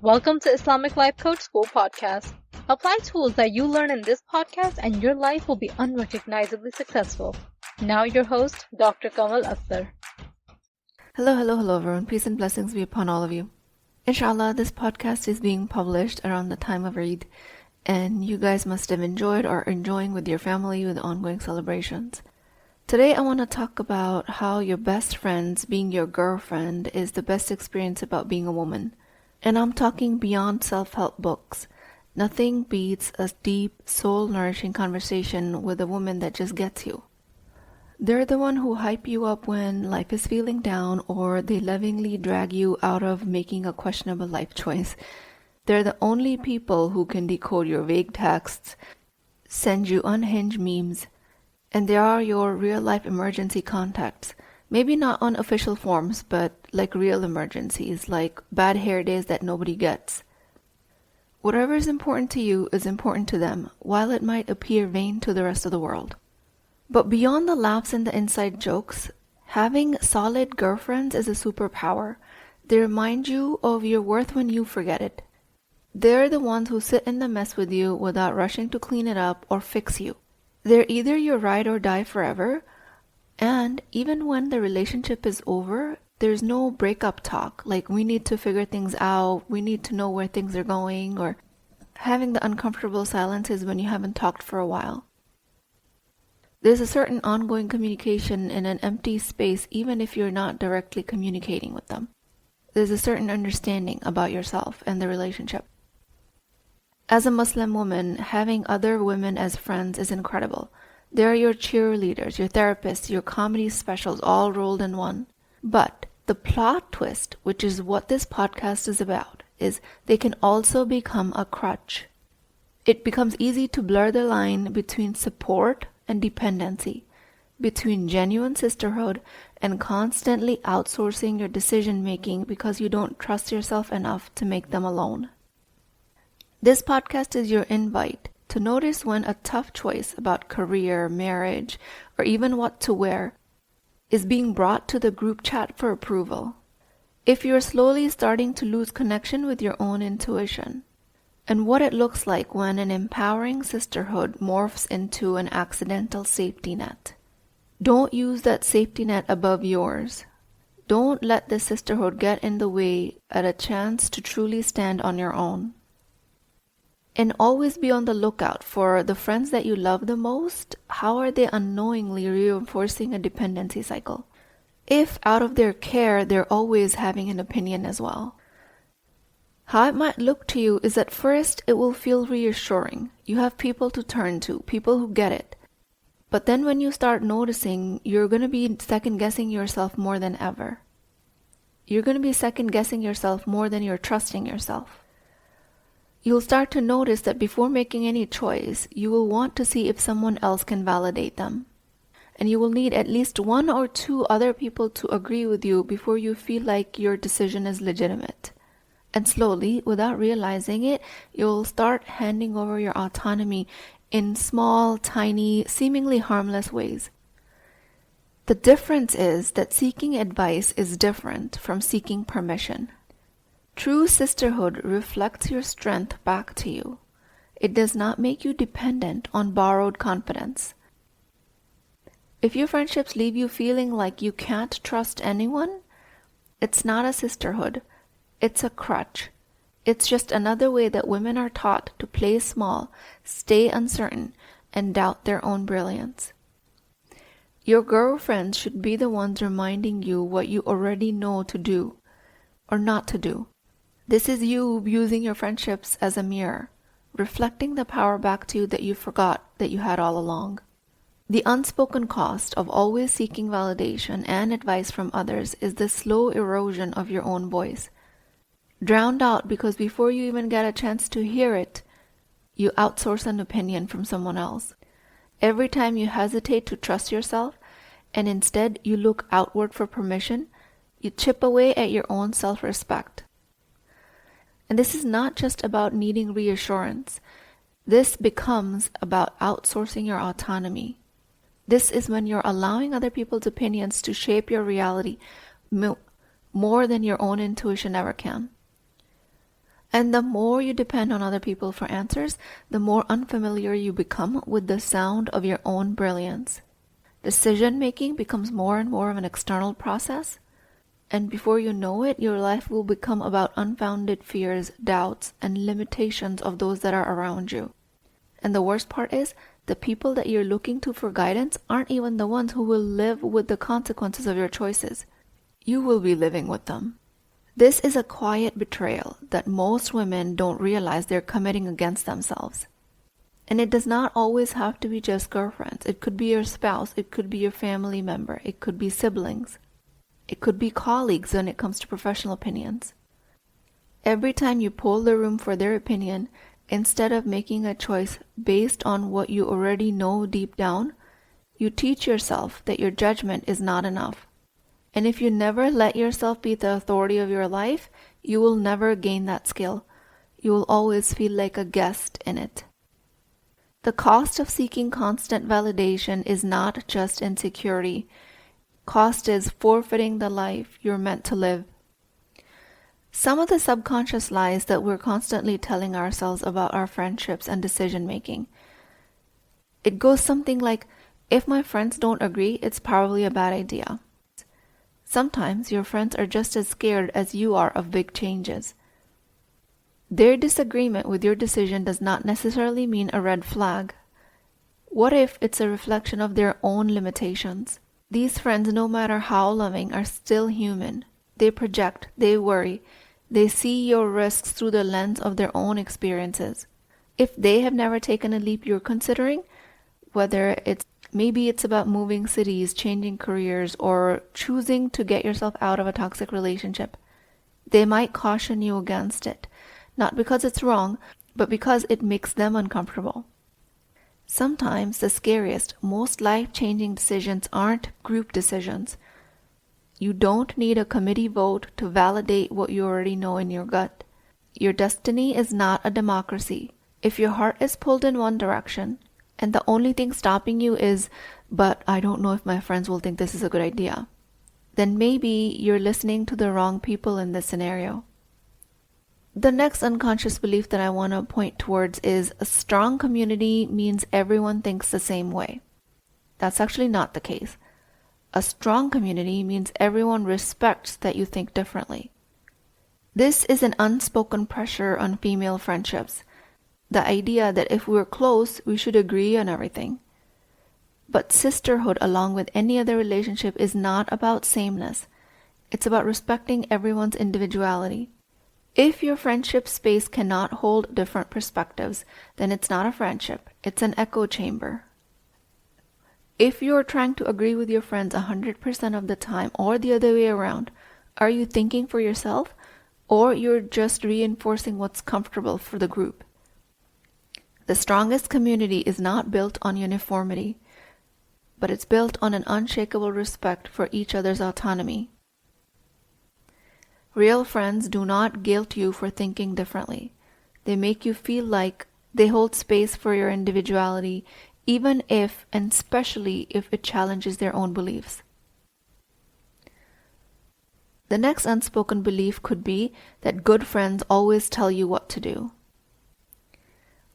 Welcome to Islamic Life Coach School Podcast. Apply tools that you learn in this podcast and your life will be unrecognizably successful. Now your host, Dr. Kamal Akhtar. Hello everyone. Peace and blessings be upon all of you. Inshallah, this podcast is being published around the time of Eid, and you guys must have enjoyed or are enjoying with your family with the ongoing celebrations. Today I want to talk about how your best friends being your girlfriend is the best experience about being a woman. And I'm talking beyond self-help books. Nothing beats a deep, soul-nourishing conversation with a woman that just gets you. They're the one who hype you up when life is feeling down, or they lovingly drag you out of making a questionable life choice. They're the only people who can decode your vague texts, send you unhinged memes, and they are your real-life emergency contacts. Maybe not on official forms, but like real emergencies, like bad hair days that nobody gets. Whatever is important to you is important to them, while it might appear vain to the rest of the world. But beyond the laughs and the inside jokes, having solid girlfriends is a superpower. They remind you of your worth when you forget it. They're the ones who sit in the mess with you without rushing to clean it up or fix you. They're either your ride or die forever, and even when the relationship is over, there's no breakup talk, like we need to figure things out, we need to know where things are going, or having the uncomfortable silences when you haven't talked for a while. There's a certain ongoing communication in an empty space even if you're not directly communicating with them. There's a certain understanding about yourself and the relationship. As a Muslim woman, having other women as friends is incredible. They're your cheerleaders, your therapists, your comedy specials all rolled in one. But the plot twist, which is what this podcast is about, is they can also become a crutch. It becomes easy to blur the line between support and dependency, between genuine sisterhood and constantly outsourcing your decision making because you don't trust yourself enough to make them alone. This podcast is your invite to notice when a tough choice about career, marriage, or even what to wear is being brought to the group chat for approval. If you're slowly starting to lose connection with your own intuition, and what it looks like when an empowering sisterhood morphs into an accidental safety net. Don't use that safety net above yours. Don't let the sisterhood get in the way at a chance to truly stand on your own. And always be on the lookout for the friends that you love the most. How are they unknowingly reinforcing a dependency cycle? If out of their care, they're always having an opinion as well. How it might look to you is at first it will feel reassuring. You have people to turn to, people who get it. But then when you start noticing, you're going to be second-guessing yourself more than ever. You're going to be second-guessing yourself more than you're trusting yourself. You'll start to notice that before making any choice, you will want to see if someone else can validate them. And you will need at least one or two other people to agree with you before you feel like your decision is legitimate. And slowly, without realizing it, you'll start handing over your autonomy in small, tiny, seemingly harmless ways. The difference is that seeking advice is different from seeking permission. True sisterhood reflects your strength back to you. It does not make you dependent on borrowed confidence. If your friendships leave you feeling like you can't trust anyone, it's not a sisterhood. It's a crutch. It's just another way that women are taught to play small, stay uncertain, and doubt their own brilliance. Your girlfriends should be the ones reminding you what you already know to do or not to do. This is you using your friendships as a mirror, reflecting the power back to you that you forgot that you had all along. The unspoken cost of always seeking validation and advice from others is the slow erosion of your own voice. Drowned out because before you even get a chance to hear it, you outsource an opinion from someone else. Every time you hesitate to trust yourself and instead you look outward for permission, you chip away at your own self-respect. And this is not just about needing reassurance. This becomes about outsourcing your autonomy. This is when you're allowing other people's opinions to shape your reality more than your own intuition ever can. And the more you depend on other people for answers, the more unfamiliar you become with the sound of your own brilliance. Decision-making becomes more and more of an external process, and before you know it, your life will become about unfounded fears, doubts, and limitations of those that are around you. And the worst part is, the people that you're looking to for guidance aren't even the ones who will live with the consequences of your choices. You will be living with them. This is a quiet betrayal that most women don't realize they're committing against themselves. And it does not always have to be just girlfriends. It could be your spouse, it could be your family member, it could be siblings. It could be colleagues when it comes to professional opinions. Every time you poll the room for their opinion, instead of making a choice based on what you already know deep down, you teach yourself that your judgment is not enough. And if you never let yourself be the authority of your life, you will never gain that skill. You will always feel like a guest in it. The cost of seeking constant validation is not just insecurity. Cost is forfeiting the life you're meant to live. Some of the subconscious lies that we're constantly telling ourselves about our friendships and decision making. It goes something like, if my friends don't agree, it's probably a bad idea. Sometimes your friends are just as scared as you are of big changes. Their disagreement with your decision does not necessarily mean a red flag. What if it's a reflection of their own limitations? These friends, no matter how loving, are still human. They project, they worry, they see your risks through the lens of their own experiences. If they have never taken a leap you're considering, whether maybe it's about moving cities, changing careers, or choosing to get yourself out of a toxic relationship, they might caution you against it, not because it's wrong, but because it makes them uncomfortable. Sometimes the scariest, most life-changing decisions aren't group decisions. You don't need a committee vote to validate what you already know in your gut. Your destiny is not a democracy. If your heart is pulled in one direction, and the only thing stopping you is, but I don't know if my friends will think this is a good idea, then maybe you're listening to the wrong people in this scenario. The next unconscious belief that I want to point towards is a strong community means everyone thinks the same way. That's actually not the case. A strong community means everyone respects that you think differently. This is an unspoken pressure on female friendships. The idea that if we're close, we should agree on everything. But sisterhood, along with any other relationship, is not about sameness. It's about respecting everyone's individuality. If your friendship space cannot hold different perspectives, then it's not a friendship, it's an echo chamber. If you're trying to agree with your friends 100% of the time or the other way around, are you thinking for yourself, or you're just reinforcing what's comfortable for the group? The strongest community is not built on uniformity, but it's built on an unshakable respect for each other's autonomy. Real friends do not guilt you for thinking differently. They make you feel like they hold space for your individuality, even if, and especially if it challenges their own beliefs. The next unspoken belief could be that good friends always tell you what to do,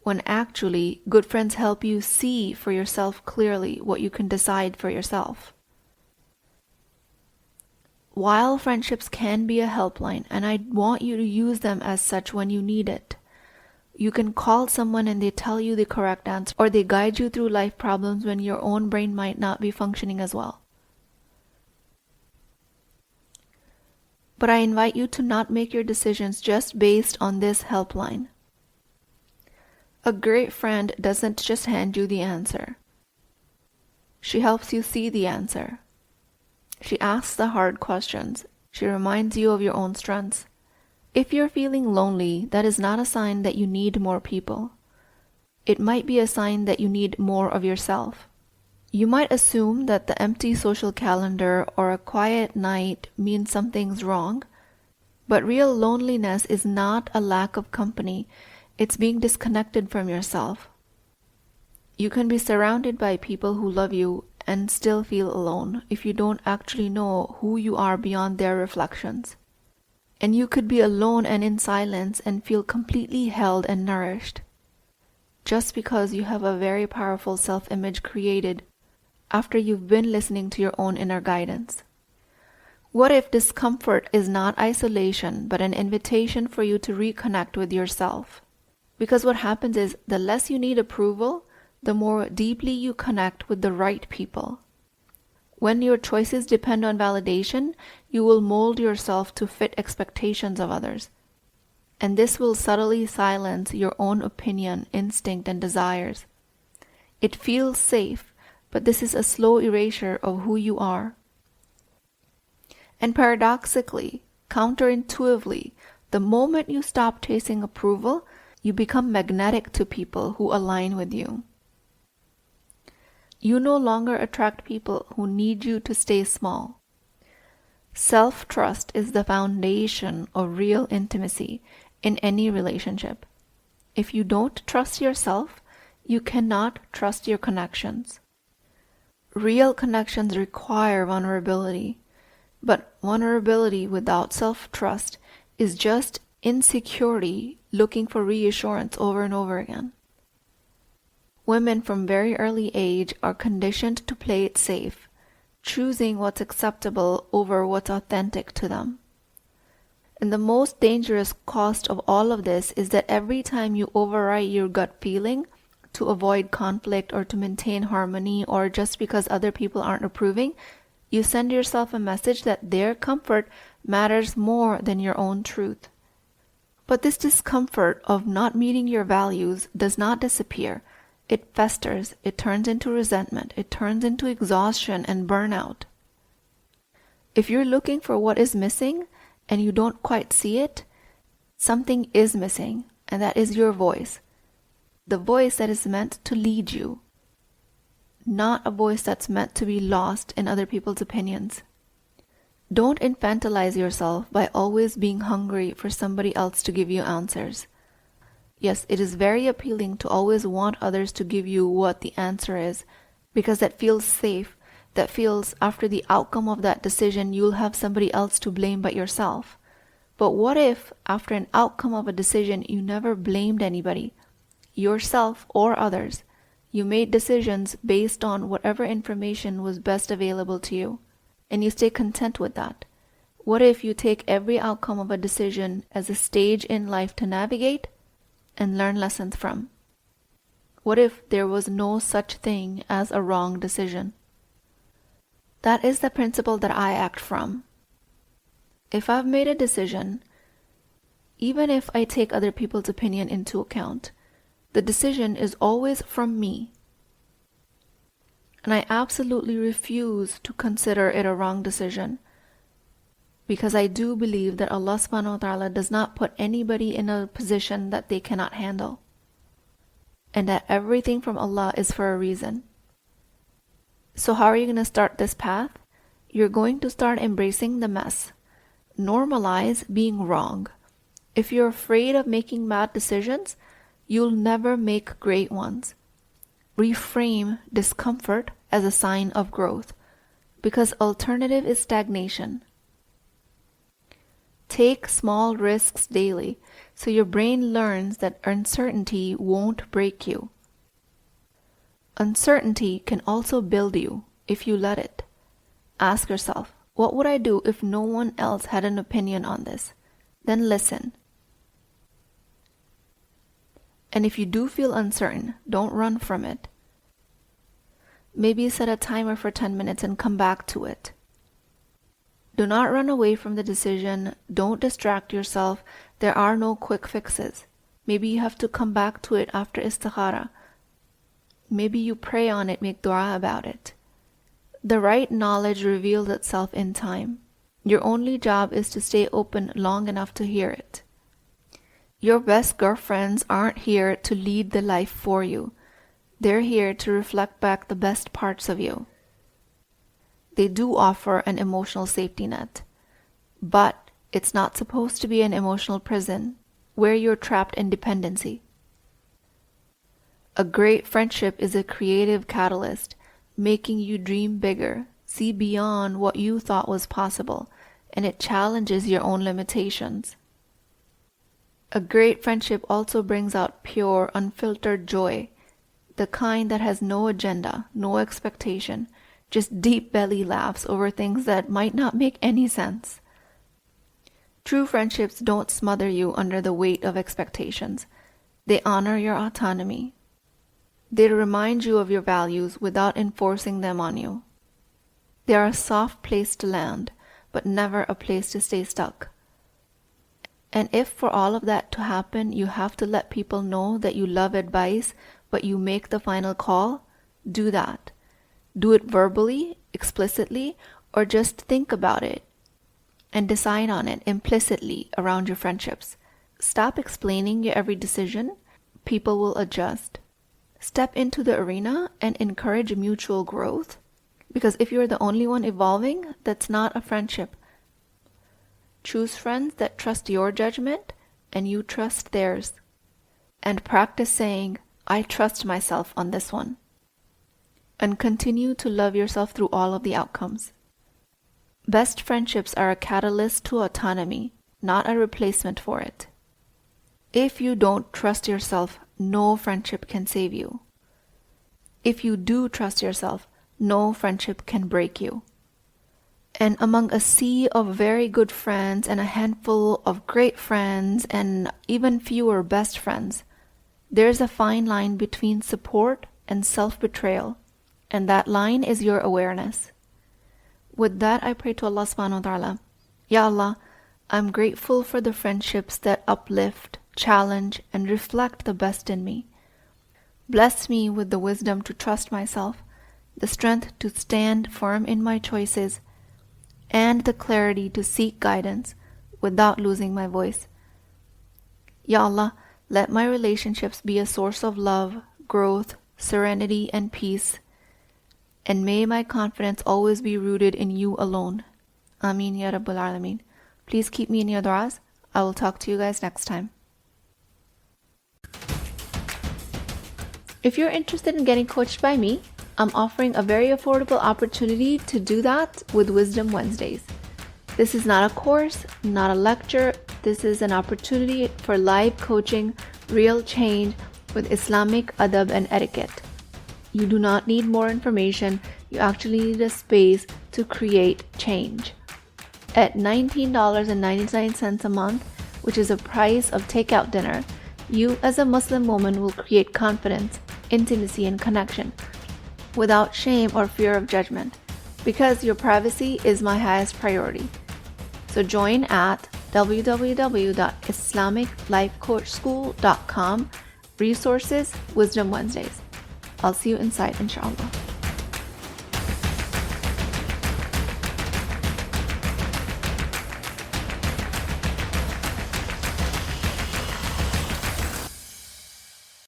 when actually, good friends help you see for yourself clearly what you can decide for yourself. While friendships can be a helpline, and I want you to use them as such when you need it, you can call someone and they tell you the correct answer, or they guide you through life problems when your own brain might not be functioning as well. But I invite you to not make your decisions just based on this helpline. A great friend doesn't just hand you the answer. She helps you see the answer. She asks the hard questions. She reminds you of your own strengths. If you're feeling lonely, that is not a sign that you need more people. It might be a sign that you need more of yourself. You might assume that the empty social calendar or a quiet night means something's wrong, but real loneliness is not a lack of company. It's being disconnected from yourself. You can be surrounded by people who love you and still feel alone if you don't actually know who you are beyond their reflections. And you could be alone and in silence and feel completely held and nourished, just because you have a very powerful self-image created after you've been listening to your own inner guidance. What if discomfort is not isolation, but an invitation for you to reconnect with yourself? Because what happens is, the less you need approval, the more deeply you connect with the right people. When your choices depend on validation, you will mold yourself to fit expectations of others. And this will subtly silence your own opinion, instinct, and desires. It feels safe, but this is a slow erasure of who you are. And paradoxically, counterintuitively, the moment you stop chasing approval, you become magnetic to people who align with you. You no longer attract people who need you to stay small. Self-trust is the foundation of real intimacy in any relationship. If you don't trust yourself, you cannot trust your connections. Real connections require vulnerability, but vulnerability without self-trust is just insecurity looking for reassurance over and over again. Women from very early age are conditioned to play it safe, choosing what's acceptable over what's authentic to them. And the most dangerous cost of all of this is that every time you override your gut feeling to avoid conflict or to maintain harmony or just because other people aren't approving, you send yourself a message that their comfort matters more than your own truth. But this discomfort of not meeting your values does not disappear. It festers, it turns into resentment, it turns into exhaustion and burnout. If you're looking for what is missing and you don't quite see it, something is missing, and that is your voice. The voice that is meant to lead you, not a voice that's meant to be lost in other people's opinions. Don't infantilize yourself by always being hungry for somebody else to give you answers. Yes, it is very appealing to always want others to give you what the answer is, because that feels safe, that feels after the outcome of that decision you'll have somebody else to blame but yourself. But what if after an outcome of a decision you never blamed anybody, yourself or others? You made decisions based on whatever information was best available to you, and you stay content with that. What if you take every outcome of a decision as a stage in life to navigate and learn lessons from? What if there was no such thing as a wrong decision? That is the principle that I act from. If I've made a decision, even if I take other people's opinion into account, the decision is always from me. And I absolutely refuse to consider it a wrong decision, because I do believe that Allah subhanahu wa ta'ala does not put anybody in a position that they cannot handle, and that everything from Allah is for a reason. So how are you going to start this path? You're going to start embracing the mess. Normalize being wrong. If you're afraid of making bad decisions, you'll never make great ones. Reframe discomfort as a sign of growth, because alternative is stagnation. Take small risks daily so your brain learns that uncertainty won't break you. Uncertainty can also build you if you let it. Ask yourself, what would I do if no one else had an opinion on this? Then listen. And if you do feel uncertain, don't run from it. Maybe set a timer for 10 minutes and come back to it. Do not run away from the decision. Don't distract yourself. There are no quick fixes. Maybe you have to come back to it after istikhara. Maybe you pray on it, make dua about it. The right knowledge reveals itself in time. Your only job is to stay open long enough to hear it. Your best girlfriends aren't here to lead the life for you. They're here to reflect back the best parts of you. They do offer an emotional safety net, but it's not supposed to be an emotional prison where you're trapped in dependency. A great friendship is a creative catalyst, making you dream bigger, see beyond what you thought was possible, and it challenges your own limitations. A great friendship also brings out pure, unfiltered joy, the kind that has no agenda, no expectation, just deep belly laughs over things that might not make any sense. True friendships don't smother you under the weight of expectations. They honor your autonomy. They remind you of your values without enforcing them on you. They are a soft place to land, but never a place to stay stuck. And if for all of that to happen, you have to let people know that you love advice, but you make the final call, do that. Do it verbally, explicitly, or just think about it and decide on it implicitly around your friendships. Stop explaining your every decision. People will adjust. Step into the arena and encourage mutual growth. Because if you're the only one evolving, that's not a friendship. Choose friends that trust your judgment and you trust theirs. And practice saying, I trust myself on this one. And continue to love yourself through all of the outcomes. Best friendships are a catalyst to autonomy, not a replacement for it. If you don't trust yourself, no friendship can save you. If you do trust yourself, no friendship can break you. And among a sea of very good friends and a handful of great friends and even fewer best friends, there's a fine line between support and self-betrayal, and that line is your awareness. With that, I pray to Allah subhanahu wa ta'ala, Ya Allah, I'm grateful for the friendships that uplift, challenge, and reflect the best in me. Bless me with the wisdom to trust myself, the strength to stand firm in my choices, and the clarity to seek guidance without losing my voice. Ya Allah, let my relationships be a source of love, growth, serenity, and peace. And may my confidence always be rooted in you alone. Ameen Ya Rabbal Alameen. Please keep me in your du'as. I will talk to you guys next time. If you're interested in getting coached by me, I'm offering a very affordable opportunity to do that with Wisdom Wednesdays. This is not a course, not a lecture. This is an opportunity for live coaching, real change with Islamic adab and etiquette. You do not need more information. You actually need a space to create change. At $19.99 a month, which is the price of takeout dinner, you as a Muslim woman will create confidence, intimacy, and connection without shame or fear of judgment, because your privacy is my highest priority. So join at www.islamiclifecoachschool.com, resources, Wisdom Wednesdays. I'll see you inside, inshallah.